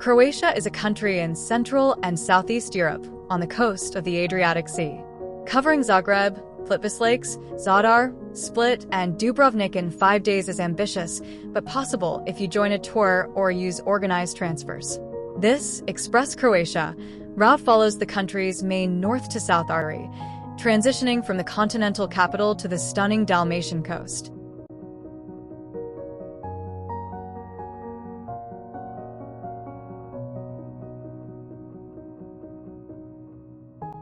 Croatia is a country in Central and Southeast Europe on the coast of the Adriatic Sea, covering Zagreb, Plitvice Lakes, Zadar, Split, and Dubrovnik in 5 days is ambitious, but possible if you join a tour or use organized transfers. This Express Croatia route follows the country's main north to south artery, transitioning from the continental capital to the stunning Dalmatian coast.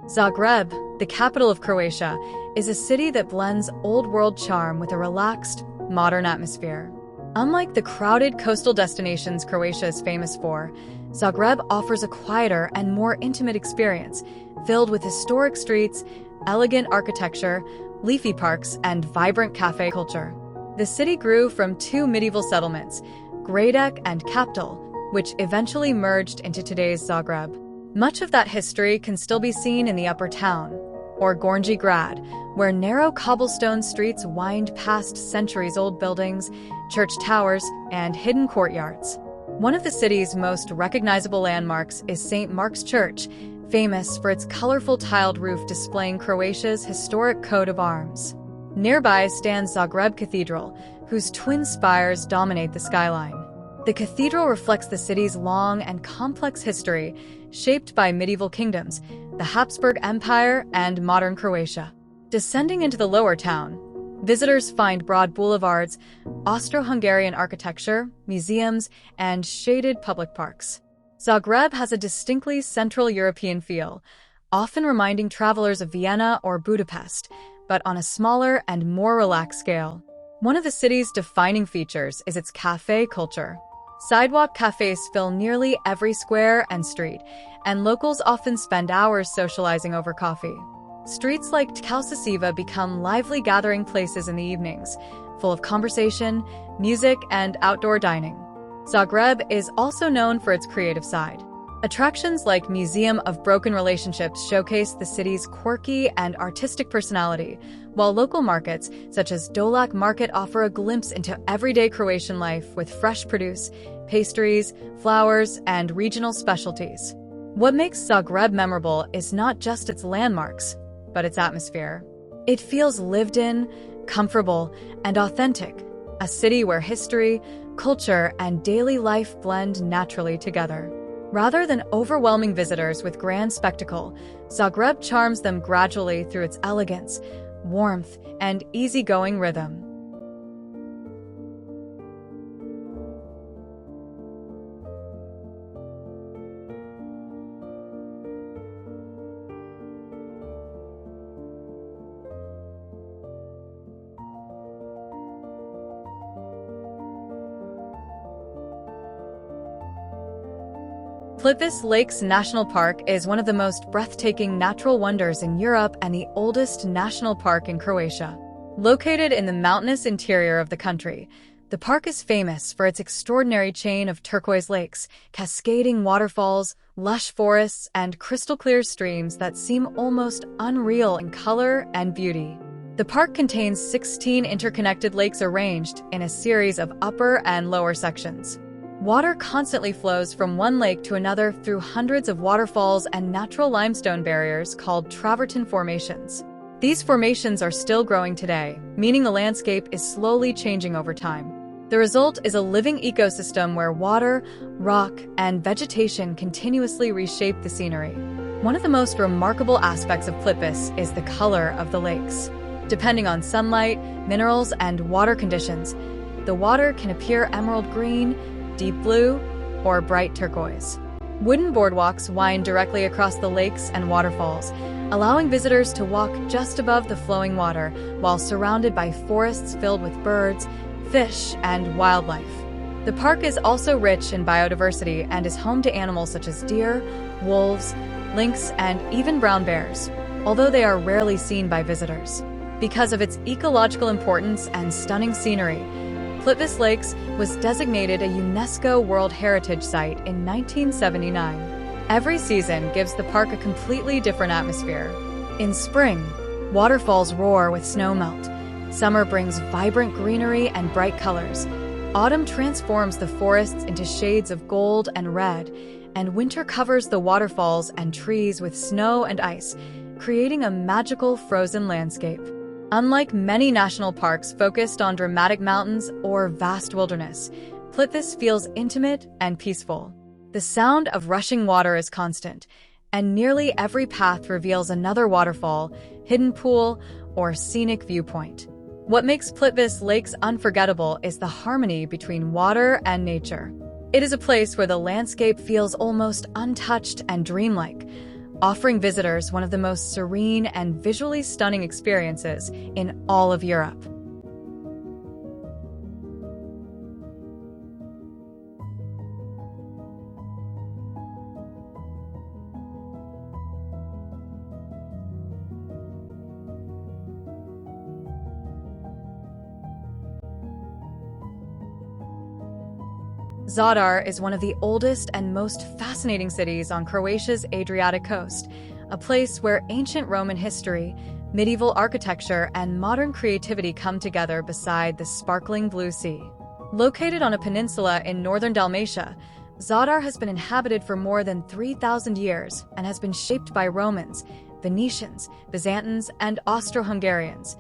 Zagreb, the capital of Croatia, is a city that blends old-world charm with a relaxed, modern atmosphere. Unlike the crowded coastal destinations Croatia is famous for, Zagreb offers a quieter and more intimate experience, filled with historic streets, elegant architecture, leafy parks, and vibrant cafe culture. The city grew from 2 medieval settlements, Gradec and Kaptol, which eventually merged into today's Zagreb. Much of that history can still be seen in the upper town, or Gornji Grad, where narrow cobblestone streets wind past centuries-old buildings, church towers, and hidden courtyards. One of the city's most recognizable landmarks is St. Mark's Church, famous for its colorful tiled roof displaying Croatia's historic coat of arms. Nearby stands Zagreb Cathedral, whose twin spires dominate the skyline. The cathedral reflects the city's long and complex history, shaped by medieval kingdoms, the Habsburg Empire, and modern Croatia. Descending into the lower town, visitors find broad boulevards, Austro-Hungarian architecture, museums, and shaded public parks. Zagreb has a distinctly Central European feel, often reminding travelers of Vienna or Budapest, but on a smaller and more relaxed scale. One of the city's defining features is its cafe culture. Sidewalk cafes fill nearly every square and street, and locals often spend hours socializing over coffee. Streets like Tkalsasiva become lively gathering places in the evenings, full of conversation, music, and outdoor dining. Zagreb is also known for its creative side. Attractions like Museum of Broken Relationships showcase the city's quirky and artistic personality, while local markets, such as Dolac Market, offer a glimpse into everyday Croatian life with fresh produce, pastries, flowers, and regional specialties. What makes Zagreb memorable is not just its landmarks, but its atmosphere. It feels lived in, comfortable, and authentic, a city where history, culture, and daily life blend naturally together. Rather than overwhelming visitors with grand spectacle, Zagreb charms them gradually through its elegance, warmth, and easygoing rhythm. Plitvice Lakes National Park is one of the most breathtaking natural wonders in Europe and the oldest national park in Croatia. Located in the mountainous interior of the country, the park is famous for its extraordinary chain of turquoise lakes, cascading waterfalls, lush forests, and crystal-clear streams that seem almost unreal in color and beauty. The park contains 16 interconnected lakes arranged in a series of upper and lower sections. Water constantly flows from one lake to another through hundreds of waterfalls and natural limestone barriers called travertine formations. These formations are still growing today, meaning the landscape is slowly changing over time. The result is a living ecosystem where water, rock, and vegetation continuously reshape the scenery. One of the most remarkable aspects of Plitvice is the color of the lakes. Depending on sunlight, minerals, and water conditions, the water can appear emerald green, deep blue, or bright turquoise. Wooden boardwalks wind directly across the lakes and waterfalls, allowing visitors to walk just above the flowing water while surrounded by forests filled with birds, fish, and wildlife. The park is also rich in biodiversity and is home to animals such as deer, wolves, lynx, and even brown bears, although they are rarely seen by visitors. Because of its ecological importance and stunning scenery, Plitvice Lakes was designated a UNESCO World Heritage Site in 1979. Every season gives the park a completely different atmosphere. In spring, waterfalls roar with snowmelt. Summer brings vibrant greenery and bright colors. Autumn transforms the forests into shades of gold and red, and winter covers the waterfalls and trees with snow and ice, creating a magical frozen landscape. Unlike many national parks focused on dramatic mountains or vast wilderness, Plitvice feels intimate and peaceful. The sound of rushing water is constant, and nearly every path reveals another waterfall, hidden pool, or scenic viewpoint. What makes Plitvice Lakes unforgettable is the harmony between water and nature. It is a place where the landscape feels almost untouched and dreamlike, offering visitors one of the most serene and visually stunning experiences in all of Europe. Zadar is one of the oldest and most fascinating cities on Croatia's Adriatic coast, a place where ancient Roman history, medieval architecture, and modern creativity come together beside the sparkling blue sea. Located on a peninsula in northern Dalmatia, Zadar has been inhabited for more than 3,000 years and has been shaped by Romans, Venetians, Byzantines, and Austro-Hungarians,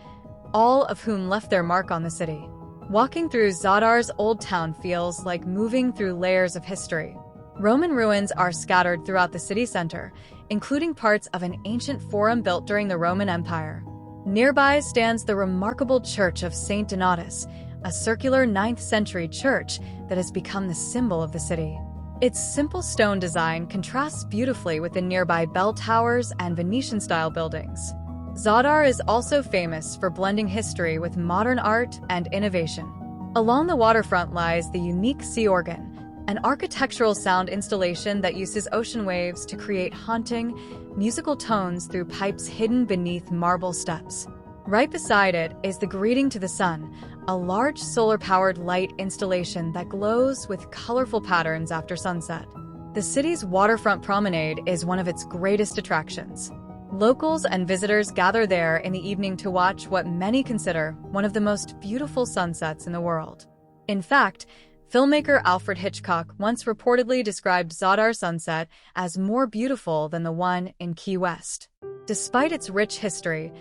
all of whom left their mark on the city. Walking through Zadar's old town feels like moving through layers of history. Roman ruins are scattered throughout the city center, including parts of an ancient forum built during the Roman Empire. Nearby stands the remarkable Church of St. Donatus, a circular 9th-century church that has become the symbol of the city. Its simple stone design contrasts beautifully with the nearby bell towers and Venetian-style buildings. Zadar is also famous for blending history with modern art and innovation. Along the waterfront lies the unique sea organ, an architectural sound installation that uses ocean waves to create haunting, musical tones through pipes hidden beneath marble steps. Right beside it is the Greeting to the Sun, a large solar-powered light installation that glows with colorful patterns after sunset. The city's waterfront promenade is one of its greatest attractions. Locals and visitors gather there in the evening to watch what many consider one of the most beautiful sunsets in the world. In fact, filmmaker Alfred Hitchcock once reportedly described Zadar sunset as more beautiful than the one in Key West. Despite its rich history,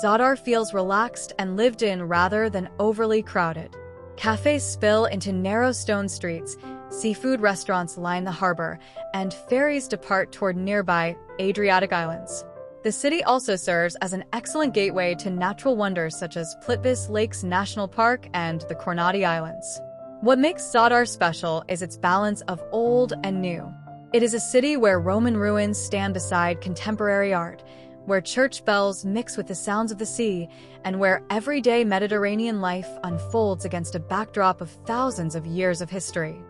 Zadar feels relaxed and lived in rather than overly crowded. Cafes spill into narrow stone streets, seafood restaurants line the harbor, and ferries depart toward nearby Adriatic islands. The city also serves as an excellent gateway to natural wonders such as Plitvice Lakes National Park and the Cornati Islands. What makes Zadar special is its balance of old and new. It is a city where Roman ruins stand beside contemporary art, where church bells mix with the sounds of the sea, and where everyday Mediterranean life unfolds against a backdrop of thousands of years of history.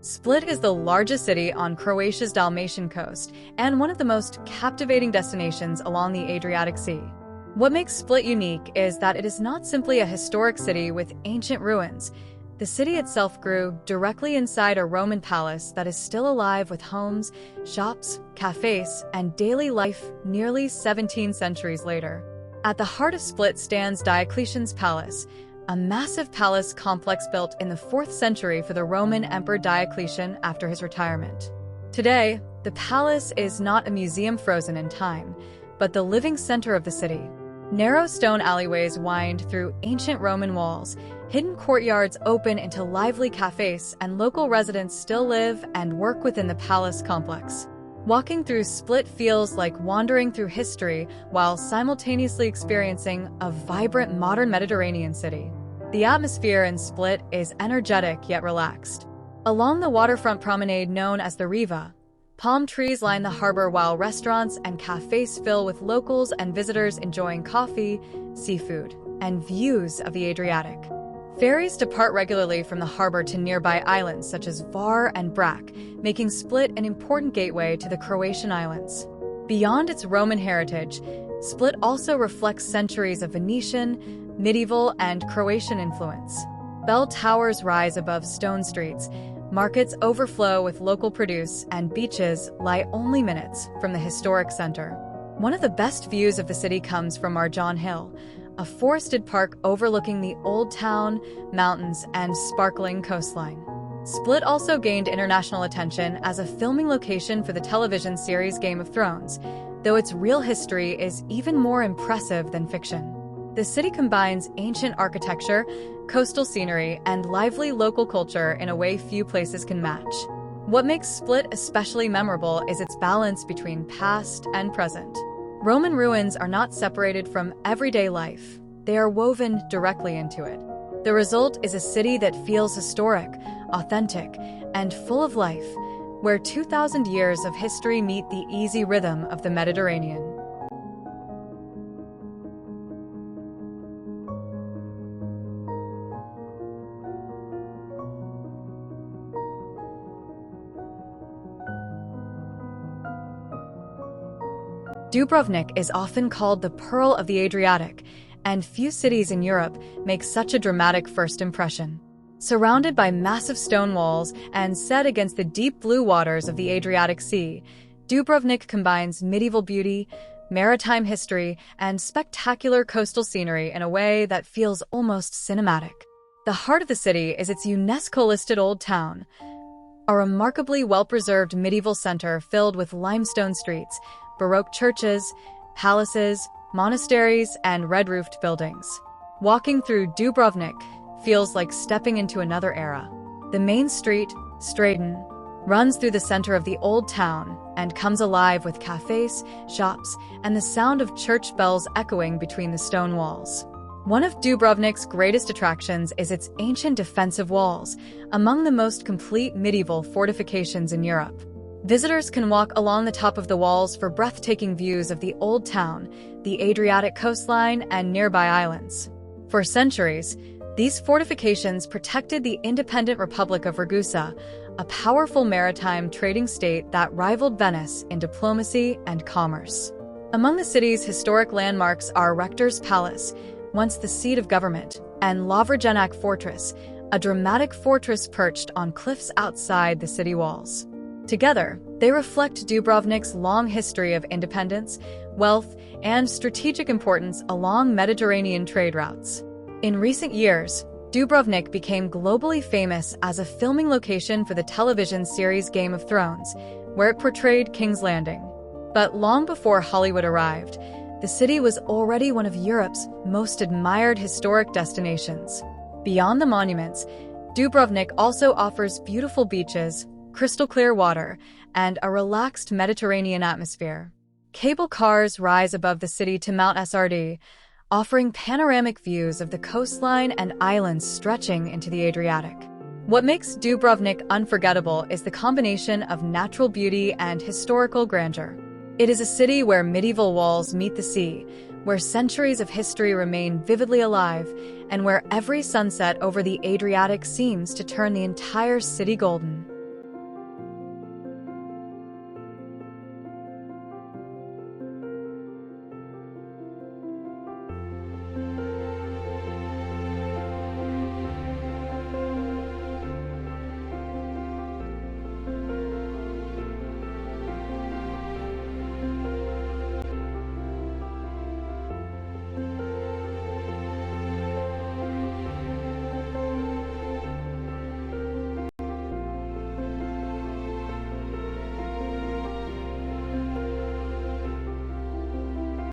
Split is the largest city on Croatia's Dalmatian coast and one of the most captivating destinations along the Adriatic Sea. What makes Split unique is that it is not simply a historic city with ancient ruins. The city itself grew directly inside a Roman palace that is still alive with homes, shops, cafes, and daily life nearly 17 centuries later. At the heart of Split stands Diocletian's Palace, a massive palace complex built in the 4th century for the Roman Emperor Diocletian after his retirement. Today, the palace is not a museum frozen in time, but the living center of the city. Narrow stone alleyways wind through ancient Roman walls, hidden courtyards open into lively cafes, and local residents still live and work within the palace complex. Walking through Split feels like wandering through history while simultaneously experiencing a vibrant modern Mediterranean city. The atmosphere in Split is energetic yet relaxed. Along the waterfront promenade known as the Riva, palm trees line the harbor while restaurants and cafes fill with locals and visitors enjoying coffee, seafood, and views of the Adriatic. Ferries depart regularly from the harbor to nearby islands such as Var and Brac, making Split an important gateway to the Croatian islands. Beyond its Roman heritage, Split also reflects centuries of Venetian, medieval, and Croatian influence. Bell towers rise above stone streets, Markets overflow with local produce, and beaches lie only minutes from the historic center. One of the best views of the city comes from Marjan Hill, a forested park overlooking the old town, mountains, and sparkling coastline. Split also gained international attention as a filming location for the television series Game of Thrones, though its real history is even more impressive than fiction. The city combines ancient architecture, coastal scenery, and lively local culture in a way few places can match. What makes Split especially memorable is its balance between past and present. Roman ruins are not separated from everyday life. They are woven directly into it. The result is a city that feels historic, authentic, and full of life, where 2,000 years of history meet the easy rhythm of the Mediterranean. Dubrovnik is often called the Pearl of the Adriatic, and few cities in Europe make such a dramatic first impression. Surrounded by massive stone walls and set against the deep blue waters of the Adriatic Sea, Dubrovnik combines medieval beauty, maritime history, and spectacular coastal scenery in a way that feels almost cinematic. The heart of the city is its UNESCO-listed Old Town, a remarkably well-preserved medieval center filled with limestone streets, Baroque churches, palaces, monasteries, and red-roofed buildings. Walking through Dubrovnik feels like stepping into another era. The main street, Straton, runs through the center of the old town and comes alive with cafes, shops, and the sound of church bells echoing between the stone walls. One of Dubrovnik's greatest attractions is its ancient defensive walls, among the most complete medieval fortifications in Europe. Visitors can walk along the top of the walls for breathtaking views of the old town, the Adriatic coastline, and nearby islands. For centuries, these fortifications protected the independent Republic of Ragusa, a powerful maritime trading state that rivaled Venice in diplomacy and commerce. Among the city's historic landmarks are Rector's Palace, once the seat of government, and Lavragenac Fortress, a dramatic fortress perched on cliffs outside the city walls. Together, they reflect Dubrovnik's long history of independence, wealth, and strategic importance along Mediterranean trade routes. In recent years, Dubrovnik became globally famous as a filming location for the television series Game of Thrones, where it portrayed King's Landing. But long before Hollywood arrived, the city was already one of Europe's most admired historic destinations. Beyond the monuments, Dubrovnik also offers beautiful beaches, crystal clear water, and a relaxed Mediterranean atmosphere. Cable cars rise above the city to Mount Srd, offering panoramic views of the coastline and islands stretching into the Adriatic. What makes Dubrovnik unforgettable is the combination of natural beauty and historical grandeur. It is a city where medieval walls meet the sea, where centuries of history remain vividly alive, and where every sunset over the Adriatic seems to turn the entire city golden.